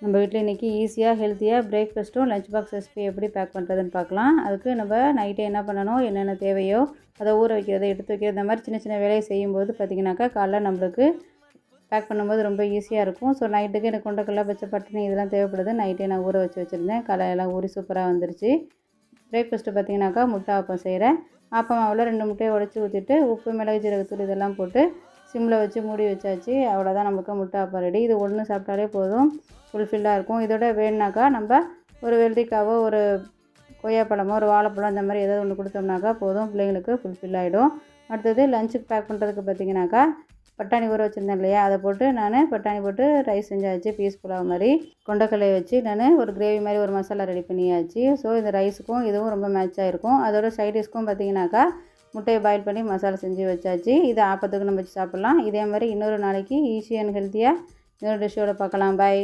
நம்ம வீட்டில் இன்றைக்கி ஈஸியாக ஹெல்த்தியாக பிரேக்ஃபாஸ்ட்டும் லஞ்ச் பாக்ஸ் ரெசிபி எப்படி பேக் பண்ணுறதுன்னு பார்க்கலாம். அதுக்கு நம்ம நைட்டே என்ன பண்ணணும், என்னென்ன தேவையோ அதை ஊற வைக்கிறதை எடுத்து வைக்கிறது, இந்த மாதிரி சின்ன சின்ன வேலையை செய்யும்போது பார்த்திங்கனாக்கா காலைல நம்மளுக்கு பேக் பண்ணும்போது ரொம்ப ஈஸியாக இருக்கும். ஸோ நைட்டுக்கு எனக்கு கொண்டக்கடலை, பச்சை பட்டாணி இதெல்லாம் தேவைப்படுது. நைட்டே நான் ஊற வச்சுருந்தேன். காலையெல்லாம் ஊறி சூப்பராக வந்துருச்சு. பிரேக்ஃபாஸ்ட்டு பார்த்திங்கனாக்கா முட்டை ஆப்பம் செய்கிறேன். ஆப்பம் மாவில் 2 முட்டையை உடச்சி ஊற்றிட்டு உப்பு, மிளகு, ஜீரகத்தூள் இதெல்லாம் போட்டு சிம்மில் வச்சு மூடி வச்சாச்சு. அவ்வளோதான், நமக்கு முட்டை ஆப்பம் ரெடி. இது ஒன்று சாப்பிட்டாலே போதும், ஃபுல்ஃபில்லாக இருக்கும். இதோட வேணுனாக்கா நம்ம ஒரு வெள்ளரிக்காவோ, ஒரு கொய்யாப்பழமோ, ஒரு வாழைப்பழம் இந்த மாதிரி ஏதாவது ஒன்று கொடுத்தோம்னாக்கா போதும், பிள்ளைங்களுக்கு ஃபுல்ஃபில் ஆகிடும். அடுத்தது லஞ்சுக்கு பேக் பண்ணுறதுக்கு பார்த்திங்கனாக்கா பட்டாணி ஊற வச்சுருந்தேன் இல்லையா, அதை போட்டு நான் பட்டாணி போட்டு ரைஸ் செஞ்சாச்சு. பீஸ் புலாவ் மாதிரி கொண்டக்கடலையை வச்சு நான் ஒரு கிரேவி மாதிரி ஒரு மசாலா ரெடி பண்ணியாச்சு. ஸோ இந்த ரைஸுக்கும் இதுவும் ரொம்ப மேட்சாக இருக்கும். அதோட சைட் டிஷ்க்கும் பார்த்திங்கனாக்கா முட்டையை பாயில் பண்ணி மசாலா செஞ்சு வச்சாச்சு. இது ஆப்பத்துக்கு நம்ம வச்சு சாப்பிட்லாம். இதே மாதிரி இன்னொரு நாளைக்கு ஈஸி அண்ட் ஹெல்த்தியாக இன்னொரு டிஷ்ஷோட பார்க்கலாம். பாய்.